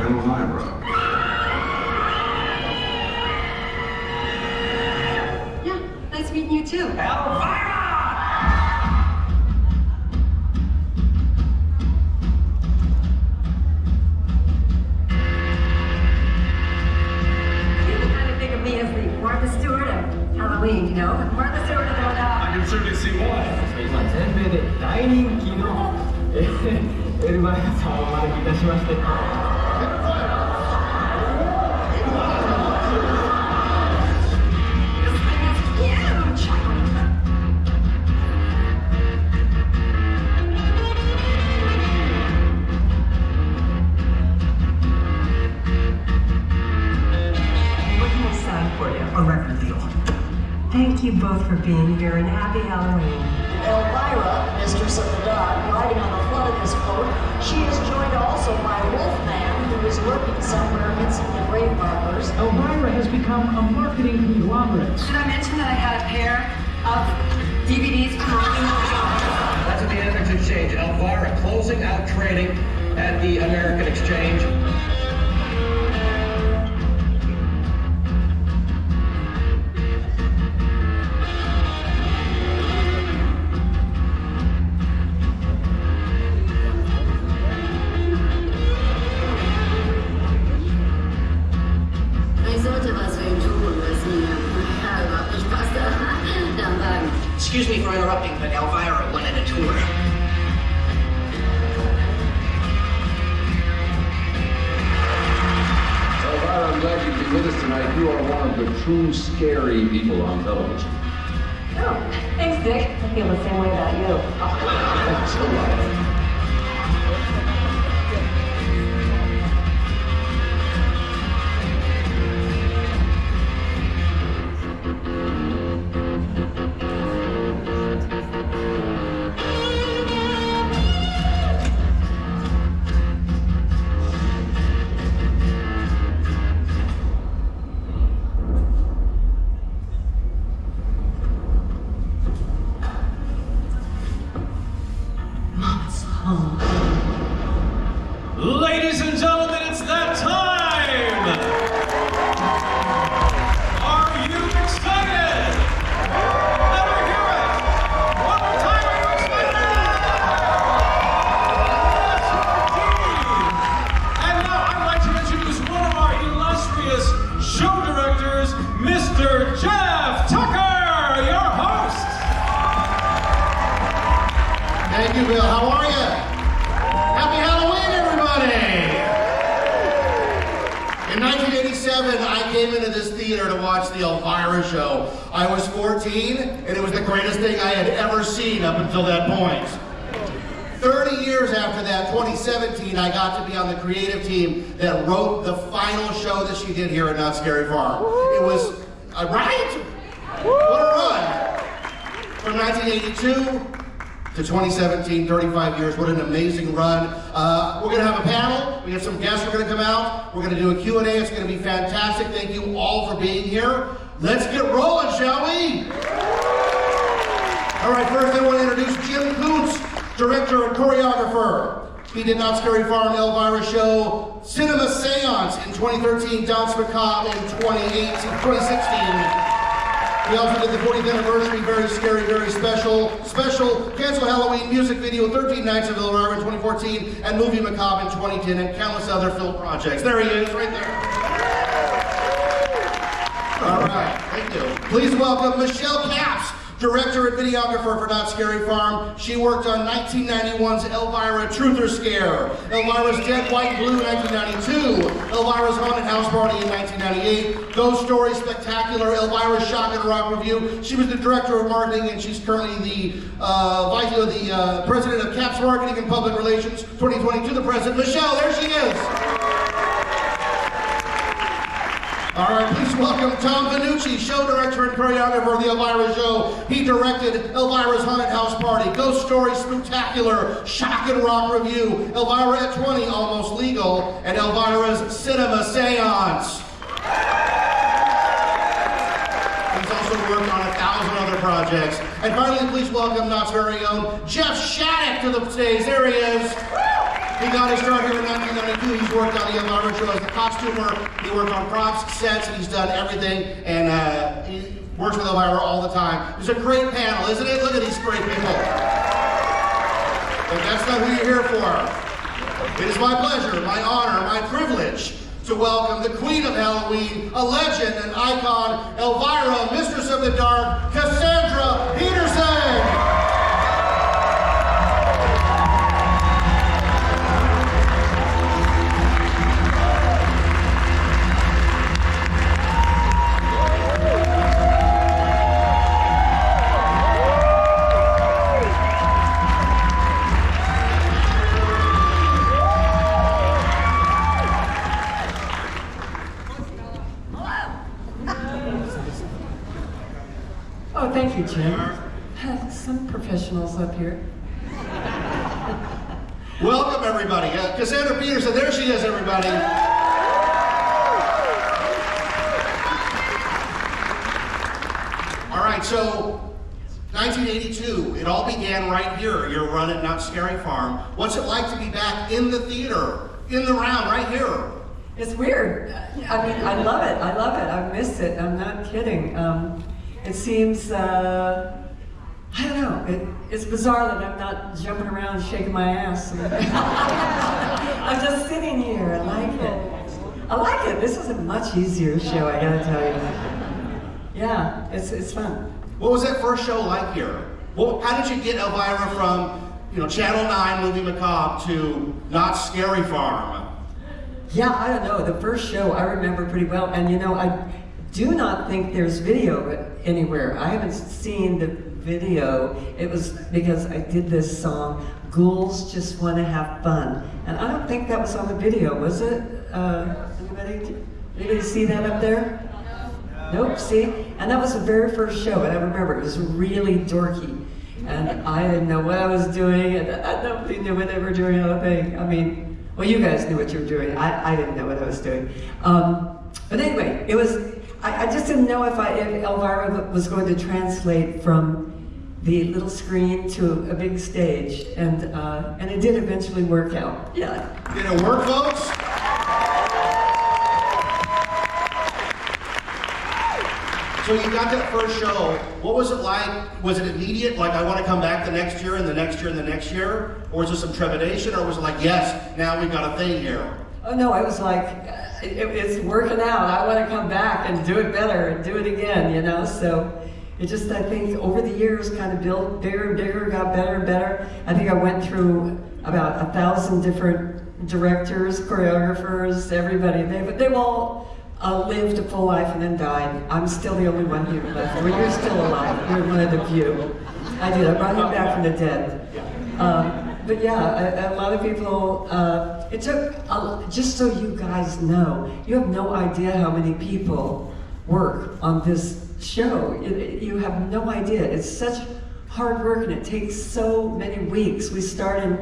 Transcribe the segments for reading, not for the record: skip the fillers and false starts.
Elvira. Yeah, nice meeting you too. Elvira! People kind of think of me as the Martha Stewart of Halloween, you know? Martha Stewart of the I can certainly see why. 今全米で大人気のエルバヤさんをお招きいたしまして Thank you both for being here and happy Halloween. Elvira, mistress of the dark, riding on the flood of this boat. She is joined also by Wolfman, who is lurking somewhere amidst the grave markers. Elvira has become a marketing conglomerate. Should I mention that I had a pair of DVDs promoting That's at the Annex Exchange. Elvira closing out trading at the American Exchange. Excuse me for interrupting, but Elvira went on a tour. Elvira, I'm glad you could be with us tonight. You are one of the true scary people on television. Oh, thanks, Dick. I feel the same way about you. Thanks a lot. Ladies and gentlemen, it's that time! Are you excited? Let me hear it! One more time, are you excited? Yes, indeed! And now I'd like to introduce one of our illustrious show directors, Mr. Jeff Tucker, your host! Thank you, Bill. How are you? Happy Halloween, everybody! In 1987, I came into this theater to watch the Elvira show. I was 14, and it was the greatest thing I had ever seen up until that point. 30 years after that, 2017, I got to be on the creative team that wrote the final show that she did here at Not Scary Farm. It was, right? What a run! From 1982 to 2017, 35 years, what an amazing run. We're gonna have a panel, we have some guests who are gonna come out, we're gonna do a Q&A, it's gonna be fantastic. Thank you all for being here. Let's get rolling, shall we? All right, first I want to introduce Jim Kuntz, director and choreographer. He did Not Scary Farm, Elvira show, Cinema Seance in 2013, Danse Macabre in 2016. We also did the 40th anniversary, very scary, very special Cancel Halloween music video, 13 Nights of Elvira in 2014, and Movie Macabre in 2010, and countless other film projects. There he is, right there. All right, thank you. Please welcome Michelle Capps, director and videographer for Not Scary Farm. She worked on 1991's Elvira Truth or Scare, Elvira's Dead, White, Blue in 1992, Elvira's Haunted House Party in 1998, Ghost Story Spectacular, Elvira's Shock and Rock Review. She was the director of marketing, and she's currently the president of Capps Marketing and Public Relations 2022. The president, Michelle, there she is. All right, please welcome Tom Vanucci, show director and choreographer of the Elvira show. He directed Elvira's Haunted House Party, Ghost Story Spectacular, Shock and Rock Review, Elvira at 20, Almost Legal, and Elvira's Cinema Seance. He's also worked on 1,000 other projects. And finally, please welcome Knott's very own Jeff Shattuck to the stage. There he is. He got his start here in 1992. He's worked on the Elvira show as the costumer. He worked on props, sets, and he's done everything. And he works with Elvira all the time. It's a great panel, isn't it? Look at these great people. But that's not who you're here for. It is my pleasure, my honor, my privilege to welcome the Queen of Halloween, a legend, an icon, Elvira, Mistress of the Dark, Cassandra Peterson. Oh, thank you, Jim. Some professionals up here. Welcome, everybody. Cassandra Peterson, there she is, everybody. All right, so 1982, it all began right here, your run at Not Scary Farm. What's it like to be back in the theater, in the round, right here? It's weird. I mean, I love it. I love it. I miss it. I'm not kidding. It seems, I don't know, it's bizarre that I'm not jumping around shaking my ass. I'm just sitting here. I like it. I like it. This is a much easier show, I gotta tell you. Yeah, it's fun. What was that first show like here? Well, how did you get Elvira from, Channel 9 Movie Macabre to Not Scary Farm? Yeah, I don't know. The first show I remember pretty well, and I do not think there's video anywhere. I haven't seen the video. It was because I did this song, Ghouls Just Want to Have Fun. And I don't think that was on the video, was it? Anybody see that up there? Nope, see? And that was the very first show, and I remember it was really dorky. And I didn't know what I was doing, and nobody knew what they were doing, I don't think. I mean, well, you guys knew what you were doing. I didn't know what I was doing. But anyway, it was, I just didn't know if Elvira was going to translate from the little screen to a big stage, and it did eventually work out. Yeah. Did it work, folks? So you got that first show. What was it like? Was it immediate? Like, I want to come back the next year and the next year and the next year? Or was there some trepidation? Or was it like, yes, now we've got a thing here? Oh no, I was like, it's working out. I want to come back and do it better and do it again, So it just, I think, over the years kind of built bigger and bigger, got better and better. I think I went through about 1,000 different directors, choreographers, everybody. They've all lived a full life and then died. I'm still the only one here left. Well, you're still alive. You're one of the few. I did. I brought him back from the dead. But yeah, a lot of people, it took, just so you guys know, you have no idea how many people work on this show. You have no idea. It's such hard work and it takes so many weeks. We started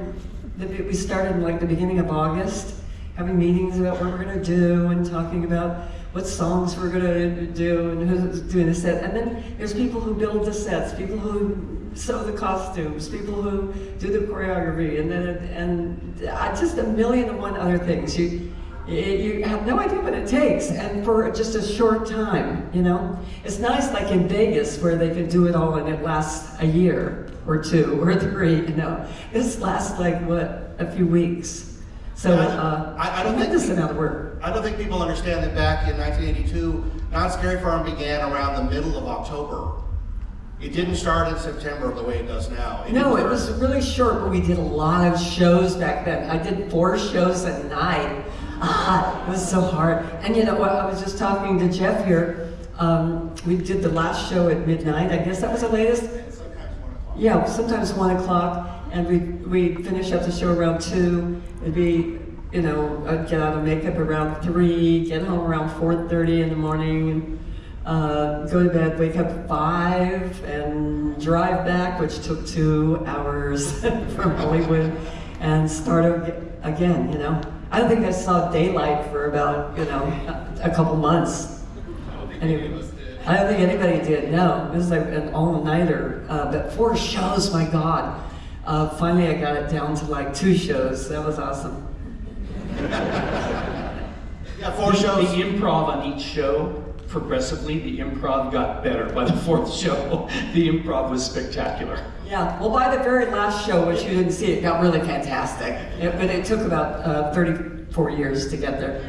in like the beginning of August, having meetings about what we're gonna do and talking about what songs we're gonna do and who's doing the set. And then there's people who build the sets, people who sew the costumes, people who do the choreography, and just a million and one other things. You have no idea what it takes, and for just a short time, It's nice like in Vegas where they can do it all and it lasts a year or 2 or 3, This lasts like, a few weeks. So I don't think this amount of work. I don't think people understand that back in 1982, Not Scary Farm began around the middle of October. It didn't start in September the way it does now. It was really short, but we did a lot of shows back then. I did 4 shows a night. It was so hard. And I was just talking to Jeff here. We did the last show at midnight. I guess that was the latest. Sometimes 1 o'clock. Yeah, sometimes 1 o'clock. And we'd finish up the show around 2. It'd be, I'd get out of makeup around 3, get home around 4:30 in the morning, and go to bed, wake up at 5, and drive back, which took 2 hours from Hollywood, and start again, I don't think I saw daylight for about, a couple months. Anyway, I don't think anybody did, no. It was like an all-nighter, but 4 shows, my God. Finally, I got it down to like 2 shows. That was awesome. Yeah, 4 shows. The improv on each show, progressively, the improv got better. By the 4th show, the improv was spectacular. Yeah, well, by the very last show, which you didn't see, it got really fantastic. But it took about 34 years to get there.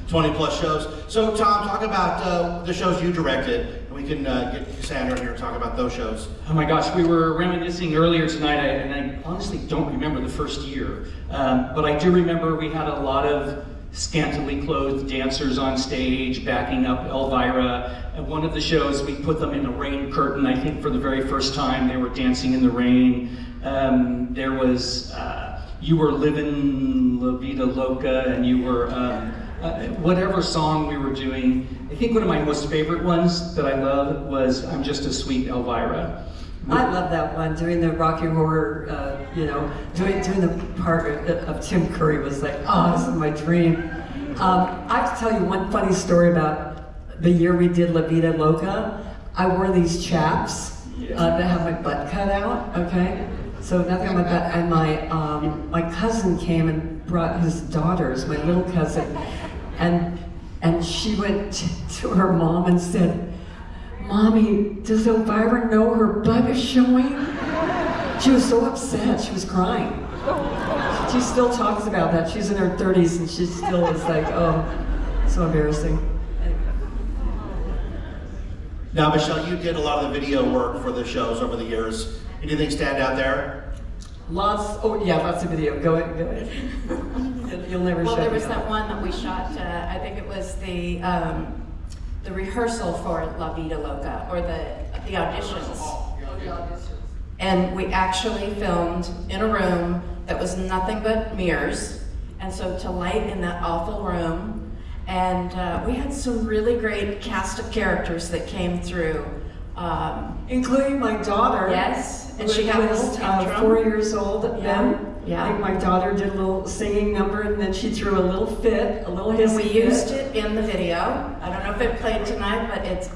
20 plus shows. So Tom, talk about the shows you directed. We can get Cassandra here to talk about those shows. Oh my gosh, we were reminiscing earlier tonight, and I honestly don't remember the first year. But I do remember we had a lot of scantily clothed dancers on stage backing up Elvira. At one of the shows, we put them in a rain curtain, I think for the very first time. They were dancing in the rain. There was, you were living La Vida Loca, and you were, whatever song we were doing. I think one of my most favorite ones that I love was I'm Just a Sweet Elvira. I love that one, doing the Rocky Horror, you know, doing the part of Tim Curry was like, oh, this is my dream. I have to tell you one funny story about the year we did La Vida Loca. I wore these chaps that have my butt cut out, okay? So nothing on my butt, and my cousin came and brought his daughters, my little cousin, and she went to her mom and said, Mommy, does Elvira know her butt is showing? She was so upset, she was crying. She still talks about that. She's in her 30s and she still is like, oh, so embarrassing. Now, Michelle, you did a lot of the video work for the shows over the years. Anything stand out there? Lots of video. Go ahead. You'll never Well, shut there me was up. that one that we shot, I think it was the rehearsal for La Vida Loca, or the auditions. And we actually filmed in a room that was nothing but mirrors, and so to light in that awful room, and we had some really great cast of characters that came through. Including my daughter. Yes, and she had a little tantrum. 4 years old then. Yeah. I think my daughter did a little singing number, and then she threw a little fit, a little hissy And we fit. used it in the video. I don't know if it played tonight, but it's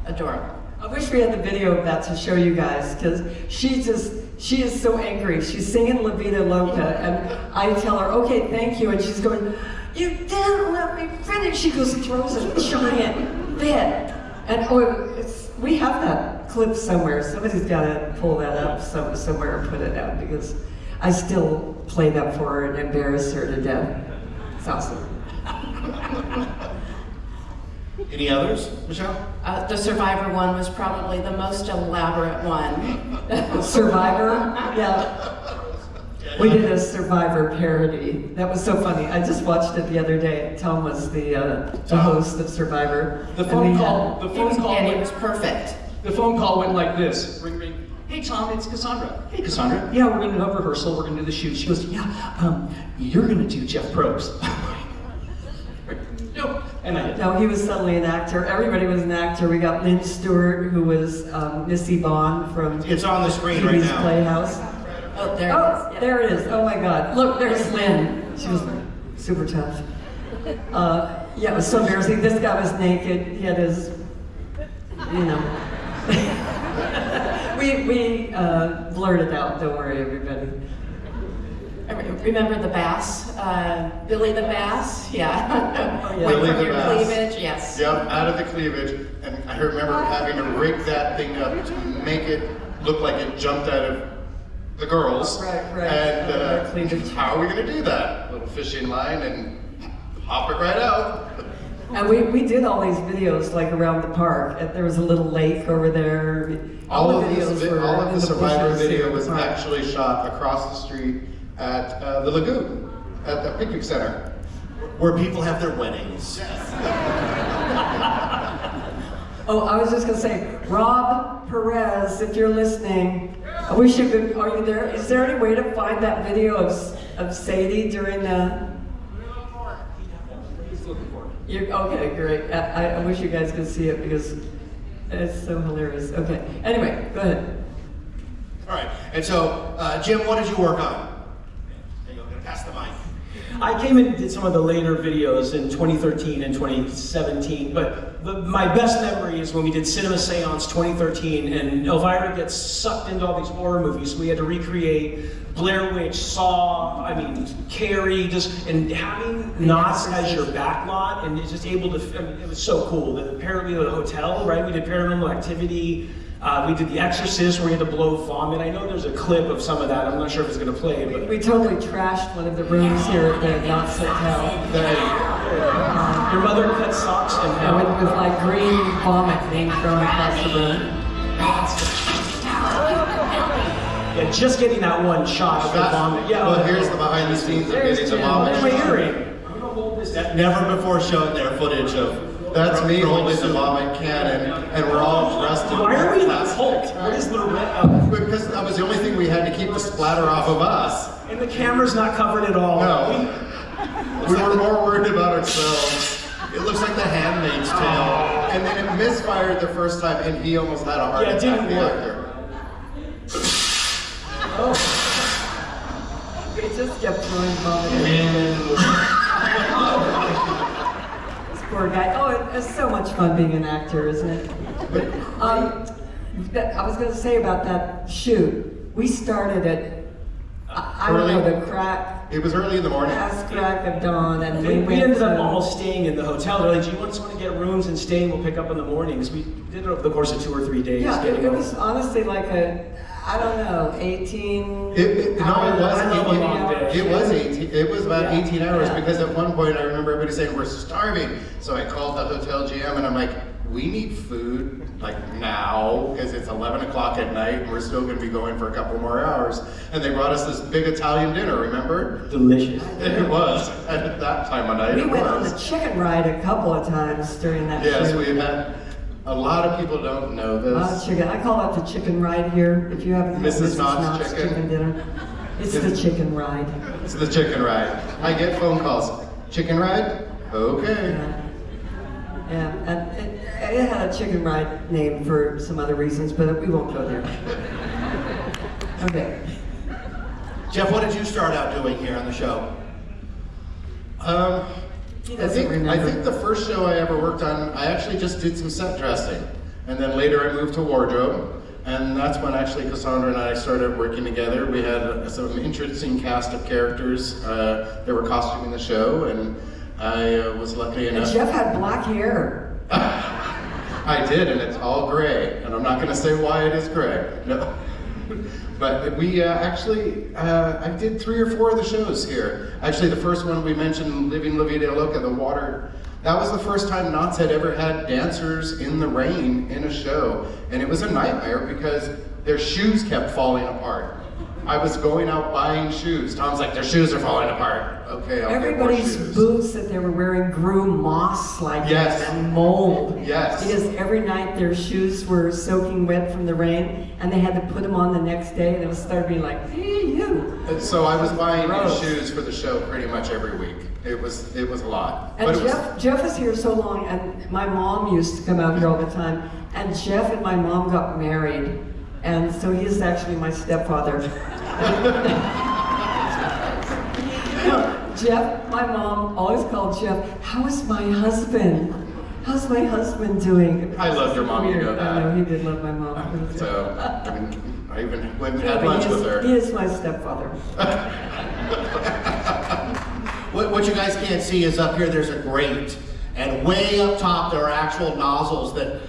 adorable. I wish we had the video of that to show you guys, because she is so angry. She's singing La Vida Loca, and I tell her, okay, thank you, and she's going, you didn't let me finish. She goes, throws a giant fit. And we have that clip somewhere. Somebody's got to pull that up somewhere and put it out, because I still play that for her and embarrass her to death. It's awesome. Any others, Michelle? The Survivor one was probably the most elaborate one. Survivor? Yeah. We did a Survivor parody. That was so funny. I just watched it the other day. Tom was the host of Survivor. The phone call And it was perfect. The phone call went like this. Ring, ring. Hey, Tom, it's Cassandra. Hey, Cassandra. Yeah, we're going to have rehearsal. We're going to do the shoot. She goes, yeah, you're going to do Jeff Probst. No. And I did. No, he was suddenly an actor. Everybody was an actor. We got Lynn Stewart, who was Missy Bond from It's on the screen right Pee-wee's now. Playhouse. Oh, there it is. Yeah. There it is. Oh my God. Look, there's Lynn. She was super tough. Yeah, it was so embarrassing. This guy was naked. He had his, you know. we blurted out. Don't worry, everybody. Remember the bass? Billy the Bass? Yeah. Oh, yeah. Went Billy from the your Bass. cleavage, yes. Yep, out of the cleavage. And I remember having to rig that thing up to make it look like it jumped out of the girls. Right. And Cleavage. how are we going to do that? Little fishing line and hop it right out. And we did all these videos like around the park. There was a little lake over there. All of videos were all of in the Survivor bushes video in the was park. actually shot across the street at the Lagoon, at the picnic center. Where people have their weddings. Oh, I was just gonna say, Rob Perez, if you're listening, I wish you could. Are you there? Is there any way to find that video of Sadie during the? Okay, great. I wish you guys could see it because it's so hilarious. Okay. Anyway, go ahead. All right. And so, Jim, what did you work on? There you go. I'm gonna pass the mic. I came in and did some of the later videos in 2013 and 2017, but my best memory is when we did Cinema Seance 2013, and Elvira gets sucked into all these horror movies. We had to recreate Blair Witch, Saw, Carrie, and having Knott's as your backlot, and just able to, it was so cool. Apparently the hotel, right? We did Paranormal Activity. We did The Exorcist, where we had to blow vomit. I know there's a clip of some of that. I'm not sure if it's going to play. But we totally trashed one of the rooms here at the Knott's Hotel. Your mother cut socks and with like green vomit being thrown across the room. Yeah, just getting that one shot of the vomit. Yeah. Well, here's the behind the scenes of getting the vomit. My earring. Never before showed their footage of. That's me holding the vomit cannon, and we're all dressed in. Why are we in a cult? What is the Because that was the only thing we had to keep the splatter off of us. And the camera's not covered at all. No. We were more worried about ourselves. It looks like The Handmaid's Tale. And then it misfired the first time, and he almost had a heart attack. It didn't work. Oh. It just kept throwing vomit. Poor guy. Oh, it's so much fun being an actor, isn't it? I was going to say about that shoot. We started at, I don't know, the crack. It was early in the morning. Last crack of dawn, and we ended up almost staying in the hotel. They're like, "Do you want someone to get rooms and stay? And we'll pick up in the mornings." We did it over the course of 2 or 3 days. Yeah, it was honestly like a, I don't know, 18. It was 18. It was about 18 hours because at one point I remember everybody saying we're starving. So I called the hotel GM and I'm like, we need food like now because it's 11 o'clock at night and we're still going to be going for a couple more hours. And they brought us this big Italian dinner. Remember? Delicious. It was at that time of night. We went on the chicken ride a couple of times during that. Yes, shoot. we had. A lot of people don't know this. Chicken. I call it the chicken ride here. If you haven't had Mrs. Knott's chicken dinner, it's the chicken ride. It's the chicken ride. I get phone calls. Chicken ride? Okay. Yeah, and it had a chicken ride name for some other reasons, but we won't go there. Okay. Jeff, what did you start out doing here on the show? I think the first show I ever worked on, I actually just did some set dressing. And then later I moved to wardrobe. And that's when actually Cassandra and I started working together. We had some interesting cast of characters that were costuming the show. And I was lucky enough. And Jeff had black hair. I did, and it's all gray. And I'm not going to say why it is gray. No. But we actually, I did 3 or 4 of the shows here. Actually, the first one we mentioned, Living La Vida Loca, the water, that was the first time Knott's had ever had dancers in the rain in a show. And it was a nightmare because their shoes kept falling apart. I was going out buying shoes. Tom's like, their shoes are falling apart. Okay, I'll Everybody's get more shoes. boots that they were wearing grew moss like this and mold. Yes. Because every night their shoes were soaking wet from the rain, and they had to put them on the next day, and it was started being like, ew. And so I was buying new shoes for the show pretty much every week. It was a lot. And Jeff is here so long, and my mom used to come out here all the time, and Jeff and my mom got married, and so he is actually my stepfather. Jeff, my mom always called Jeff, how is my husband? How's my husband doing? I loved your mom, you know that. I know, he did love my mom. So, I even went and had lunch with her. He is my stepfather. What you guys can't see is up here there's a grate, and way up top there are actual nozzles that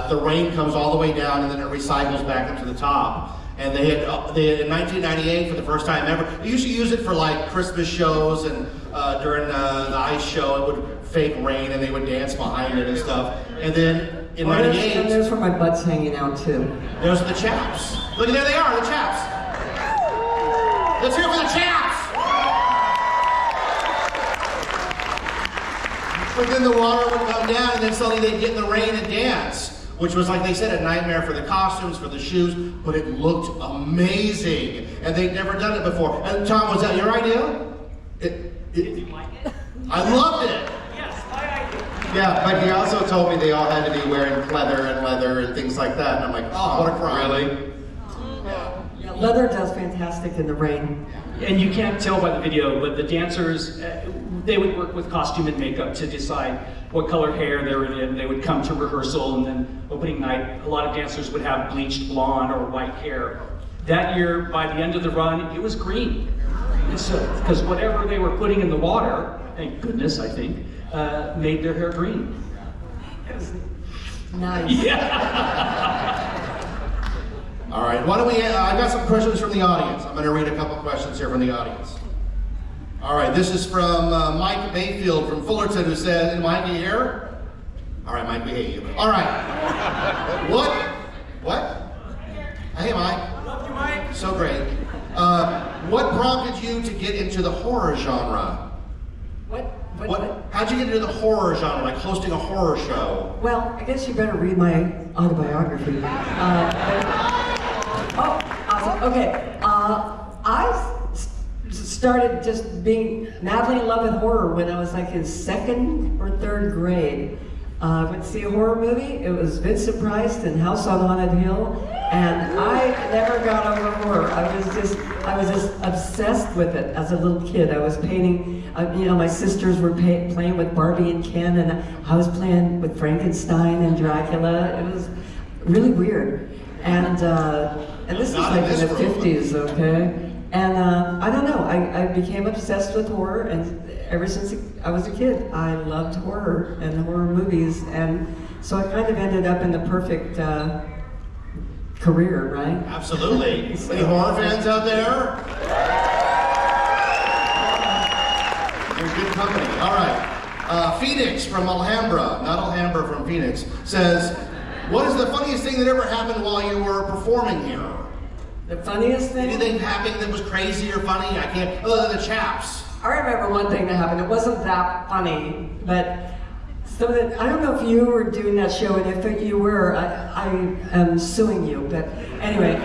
the rain comes all the way down and then it recycles back up to the top. And they had in 1998 for the first time ever. They used to use it for like Christmas shows and during the ice show it would fake rain and they would dance behind it and stuff. And then in '98, and there's where my butt's hanging out too. Those are the chaps. Look, there they are, the chaps. Let's hear it for the chaps. But then the water would come down and then suddenly they'd get in the rain and dance. Which was, like they said, a nightmare for the costumes, for the shoes, but it looked amazing. And they'd never done it before. And Tom, was that your idea? Did you like it? I loved it. Yes, my idea. Yeah, but he also told me they all had to be wearing pleather and leather and things like that. And I'm like, oh, what a crime. Really? Yeah, Leather does fantastic in the rain. And you can't tell by the video, but the dancers, they would work with costume and makeup to decide what color hair they were in. They would come to rehearsal, and then opening night, a lot of dancers would have bleached blonde or white hair. That year, by the end of the run, it was green. Because whatever they were putting in the water, thank goodness, I think, made their hair green. It was nice. Yeah. All right, why don't we, I got some questions from the audience. I'm gonna read a couple questions here from the audience. All right, this is from Mike Mayfield from Fullerton, who said, Mike, are you here? All right, Mike, we hate you. All right, what? Hey, Mike. Love you, Mike. So great. What prompted you to get into the horror genre? How'd you get into the horror genre, like hosting a horror show? Well, I guess you better read my autobiography. Awesome. Okay. I started just being madly in love with horror when I was like in 2nd or 3rd grade. I went to see a horror movie. It was Vincent Price and House on Haunted Hill, and I never got over horror. I was just obsessed with it as a little kid. I was painting. My sisters were playing with Barbie and Ken, and I was playing with Frankenstein and Dracula. It was really weird. And this is like in the 50s, okay? And I don't know. I became obsessed with horror, and ever since I was a kid, I loved horror and horror movies, and so I kind of ended up in the perfect career, right? Absolutely. Any horror fans out there? You're good company. All right. Phoenix from Alhambra, not Alhambra from Phoenix, says, what is the funniest thing that ever happened while you were performing here? The funniest thing? Anything happened that was crazy or funny? I can't, other than the chaps. I remember one thing that happened. It wasn't that funny, but I don't know if you were doing that show, and if you were, I am suing you. But anyway,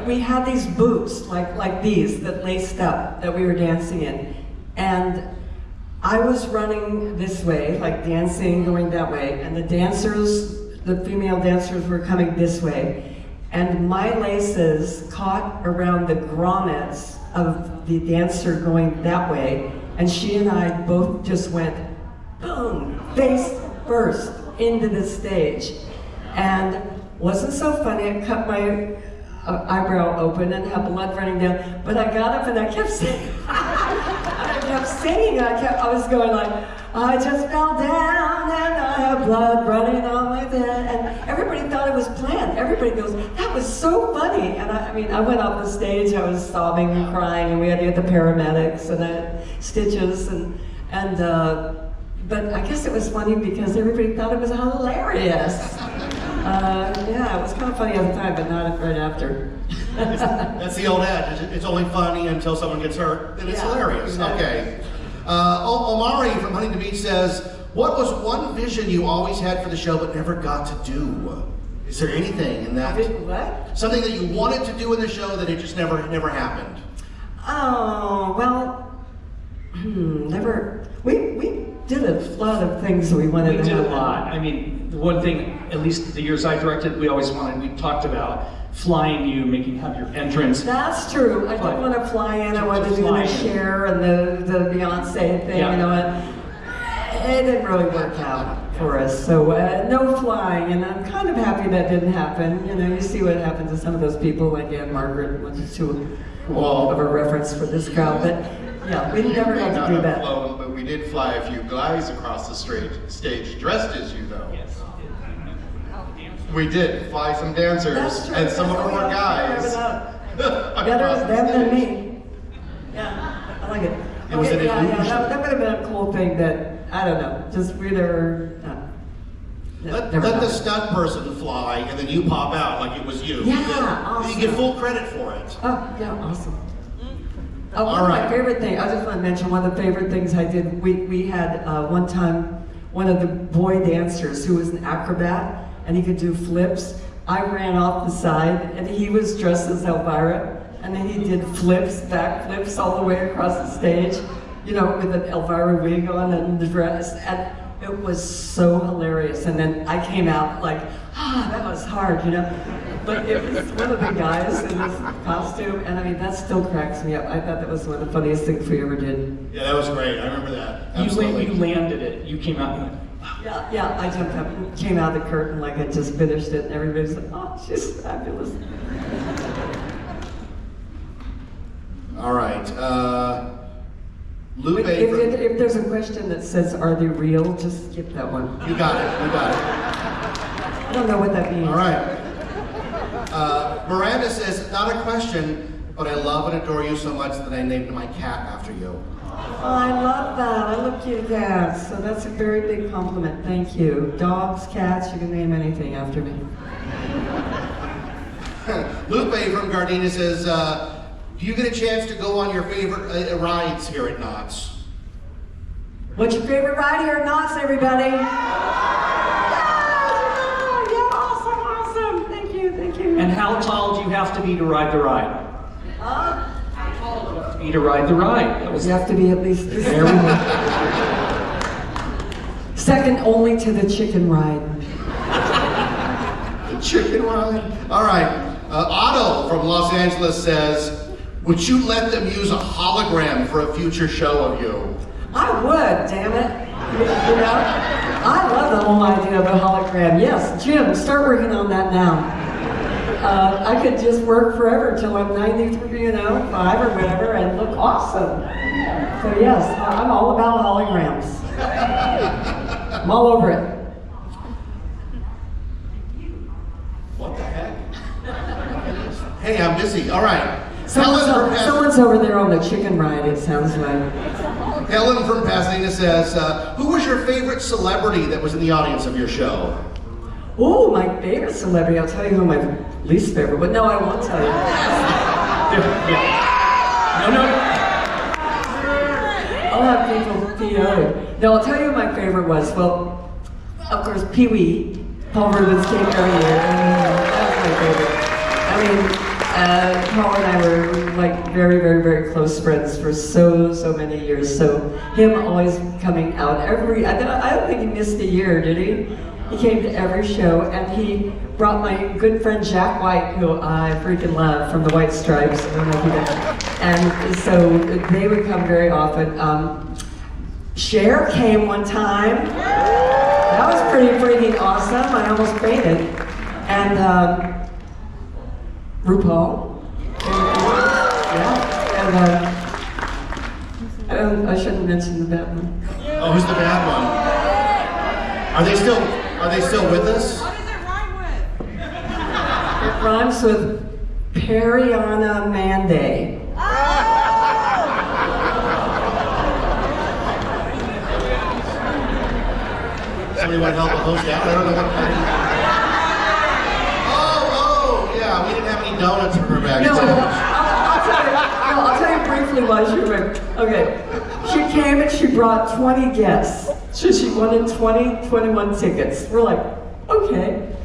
we had these boots like these that laced up that we were dancing in, and I was running this way, like dancing, going that way, and the female dancers were coming this way. And my laces caught around the grommets of the dancer going that way, and she and I both just went, boom, face first into the stage. And wasn't so funny, I cut my eyebrow open and had blood running down, but I got up and I kept singing. I was going like, I just fell down and I have blood running on my head. And everybody thought it was planned. Everybody goes, that was so funny. And I went off the stage, I was sobbing and crying, and we had to get the paramedics and stitches but I guess it was funny because everybody thought it was hilarious. Yeah, it was kind of funny at the time, but not right after. That's the old adage. It's only funny until someone gets hurt, then it's hilarious. Exactly. Okay. Omari from Huntington Beach says, what was one vision you always had for the show but never got to do? Is there anything in that? What? Something that you wanted to do in the show that it just never happened? Oh, well, never. We did a lot of things we wanted to happen. We did a lot. I mean, the one thing, at least the years I directed, we talked about flying you, have your entrance. That's true. I did want to fly in. I wanted to do the Cher and the Beyonce thing, and it didn't really work out for us. So no flying, and I'm kind of happy that didn't happen. You see what happened to some of those people, like Anne Margaret, which is too of a reference for this crowd, but yeah, we never got to do that. Flown, but we did fly a few guys across the stage dressed as you, though. Yes. We did fly some dancers, and some of them were guys. Better them than me. Yeah, I like it. It was an illusion. That would have been a cool thing that, I don't know, just we never... Let the stunt person fly, and then you pop out like it was you. Yeah, awesome. You get full credit for it. Oh, yeah, awesome. Oh, one of my favorite things, I just want to mention one of the favorite things I did. We had one time one of the boy dancers who was an acrobat, and he could do flips. I ran off the side, and he was dressed as Elvira, and then he did flips, back flips all the way across the stage, with an Elvira wig on and the dress. And It was so hilarious. And then I came out like, that was hard, you know? But it was one of the guys in this costume, and I mean, that still cracks me up. I thought that was one of the funniest things we ever did. Yeah, that was great. I remember that. Absolutely. You landed it. You came out and went, Yeah, I jumped up and came out of the curtain like I just finished it, and everybody's like, oh, she's fabulous. All right. Lupe. If there's a question that says, are they real, just skip that one. You got it. I don't know what that means. All right. Miranda says, not a question, but I love and adore you so much that I named my cat after you. Oh, I love that. I love cute cats. So that's a very big compliment. Thank you. Dogs, cats, you can name anything after me. Lupe from Gardena says, do you get a chance to go on your favorite rides here at Knott's? What's your favorite ride here at Knott's, everybody? and how tall do you have to be to ride the ride? How tall do you have to be to ride the ride? You have to be at least this tall. Second only to the chicken ride. The chicken ride? All right. Otto from Los Angeles says, would you let them use a hologram for a future show of you? I would, damn it. You know? I love the whole idea of a hologram. Yes, Jim, start working on that now. I could just work forever till I'm 93, 5 or whatever, and look awesome. So yes, I'm all about holograms. I'm all over it. What the heck? Hey, I'm busy. All right. Someone's over there on the chicken ride, it sounds like. Helen from Pasadena says, who was your favorite celebrity that was in the audience of your show? Oh, my favorite celebrity. I'll tell you who my least favorite, but no, I won't tell you. No. I'll have people PO'd. No, I'll tell you who my favorite was. Well, of course, Pee-wee. Paul Rubens came every year. That was my favorite. I mean, Paul and I were like very, very, very close friends for so many years. So him always coming out I don't think he missed a year, did he? He came to every show, and he brought my good friend Jack White, who I freaking love, from the White Stripes. I don't know if you know. And so they would come very often. Cher came one time. That was pretty freaking awesome. I almost fainted. And RuPaul. And I shouldn't mention the bad one. Oh, who's the bad one? Are they still with us? What does it rhyme with? It rhymes with Periana Mande. Somebody want to help the host out? I don't know what that is. Oh, yeah, we didn't have any donuts for her backstage. I'll tell you briefly why she went. Okay, she came and she brought 20 guests. So she wanted 21 tickets. We're like, okay.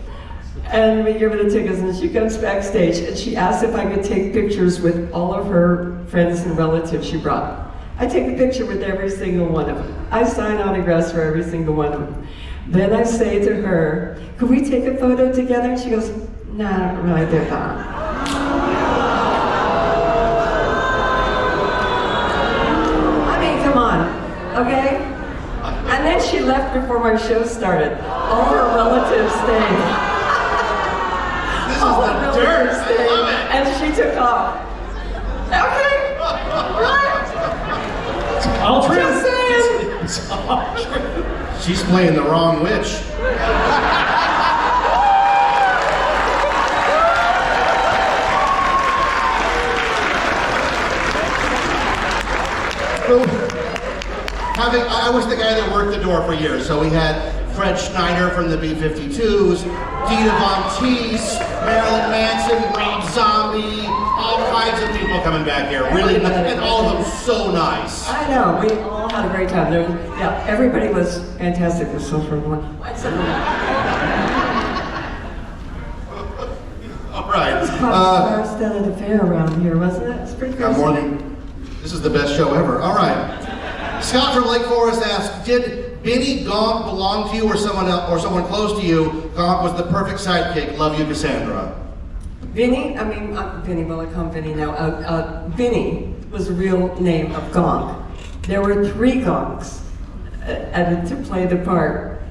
And we give her the tickets, and she comes backstage, and she asked if I could take pictures with all of her friends and relatives she brought. I take a picture with every single one of them. I sign autographs for every single one of them. Then I say to her, could we take a photo together? And she goes, no, I don't really do that. I mean, come on, okay? And then she left before my show started. All her relatives stayed. All her relatives stayed. And she took off. Okay, right? All true. Just saying. It's all true. She's playing the wrong witch. I was the guy that worked the door for years, so we had Fred Schneider from the B-52s, Dita Von Teese, Marilyn Manson, Rob Zombie, all kinds of people coming back here, really, and all of them so nice. I know, we all had a great time. Everybody was fantastic. Was so fun. All right. It was probably the star-studded affair around here, wasn't it? It's pretty crazy. This is the best show ever. All right. Scott from Lake Forest asks, did Benny, Gonk belonged to you or someone close to you, Gonk was the perfect sidekick. Love you, Cassandra. Vinny, Vinny, well I call him Vinny now. Vinny was the real name of Gonk. There were 3 Gonks to play the part.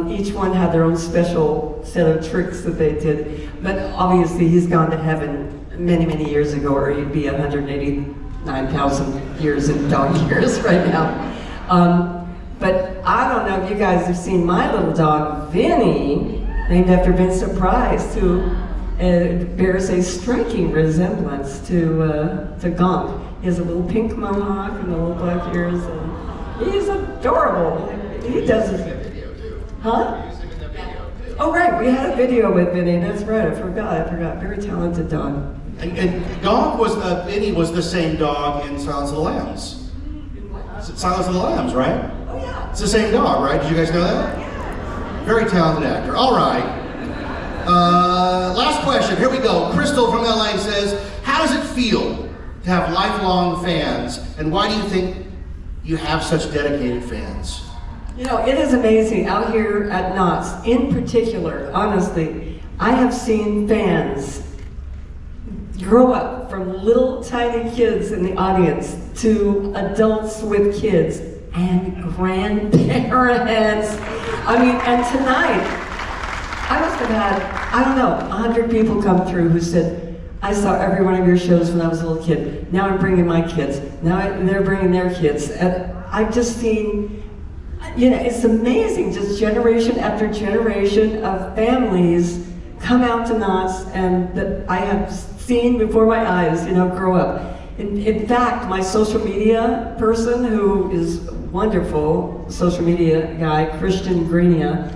Each one had their own special set of tricks that they did. But obviously he's gone to heaven many, many years ago, or he'd be 189,000 years in dog years right now. But I don't know if you guys have seen my little dog, Vinny, named after Vincent Price, who bears a striking resemblance to Gonk. He has a little pink mohawk and the little black ears, and he's adorable. He does his... Huh? Oh right, we had a video with Vinny, that's right, I forgot. Very talented dog. And Gonk Vinny was the same dog in Silence of the Lambs. Silence of the Lambs, right? Oh yeah. It's the same dog, right? Did you guys know that? Yeah. Very talented actor. All right. Last question. Here we go. Crystal from LA says, how does it feel to have lifelong fans? And why do you think you have such dedicated fans? You know, it is amazing out here at Knott's, in particular, honestly, I have seen fans grow up from little tiny kids in the audience to adults with kids and grandparents. I mean, and tonight, I must have had, I don't know, 100 people come through who said, I saw every one of your shows when I was a little kid. Now I'm bringing my kids. Now they're bringing their kids. And I've just seen, you know, it's amazing, just generation after generation of families come out to Knott's and that I have seen before my eyes, you know, grow up. In fact, my social media person, who is wonderful social media guy, Christian Greenia,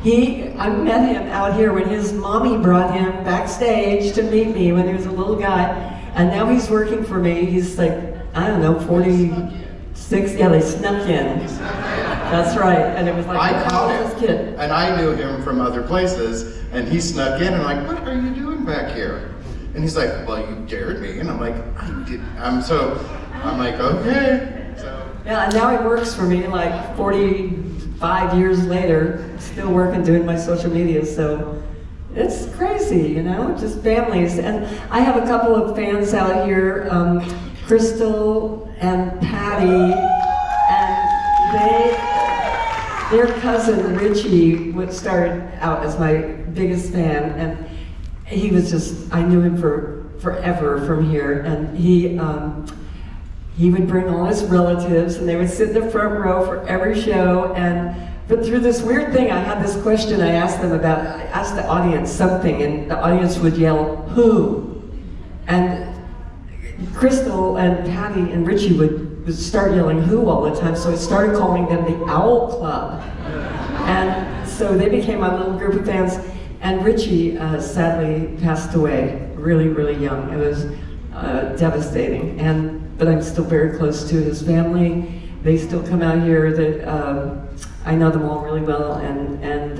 I met him out here when his mommy brought him backstage to meet me when he was a little guy, and now he's working for me. He's like, I don't know, 46. Yeah, they snuck in. That's right, and it was like, I caught him, this kid. and I knew him from other places, and he snuck in, and I'm like, what are you doing back here? And he's like, well, you dared me, and I'm like, I did. I'm like, okay. So. Yeah, and now he works for me like 45 years later, still working, doing my social media, so it's crazy, you know, just families. And I have a couple of fans out here, Crystal and Patty, and their cousin Richie started out as my biggest fan, and he was just, I knew him for forever from here, and he would bring all his relatives, and they would sit in the front row for every show, but through this weird thing, I had this question I asked the audience something, and the audience would yell, who? And Crystal and Patty and Richie would start yelling who all the time, so I started calling them the Owl Club. And so they became my little group of fans, and Richie sadly passed away really, really young. It was devastating, but I'm still very close to his family. They still come out here. I know them all really well, and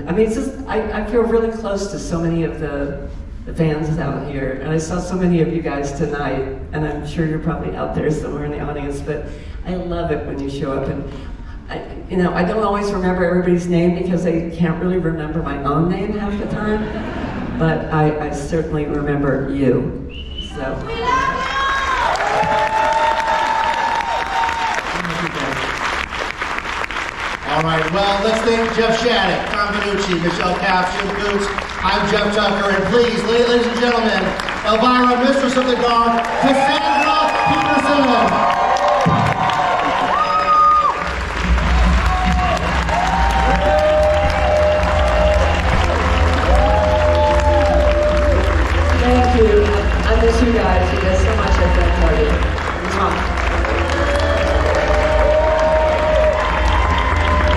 I mean, it's just, I feel really close to so many of the fans out here, and I saw so many of you guys tonight, and I'm sure you're probably out there somewhere in the audience, but I love it when you show up, and I don't always remember everybody's name because I can't really remember my own name half the time, but I certainly remember you, so. All right, well, let's thank Jeff Shattuck, Tom Benucci, Michelle Kapp, Jim Boots. I'm Jeff Tucker, and please, ladies and gentlemen, Elvira, Mistress of the Dark, Cassandra Peterson. Thank you. I miss you guys. You guys so much at that party.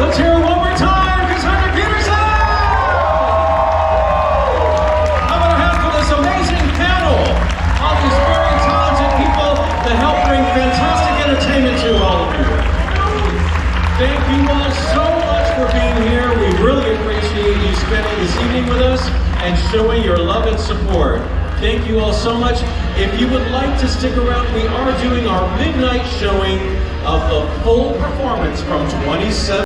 Let's hear it one more time, Cassandra Peterson! How about a hand for this amazing panel? All these very talented people that help bring fantastic entertainment to all of you. Thank you all so much for being here. We really appreciate you spending this evening with us and showing your love and support. Thank you all so much. If you would like to stick around, we are doing our midnight showing of the full performance from 27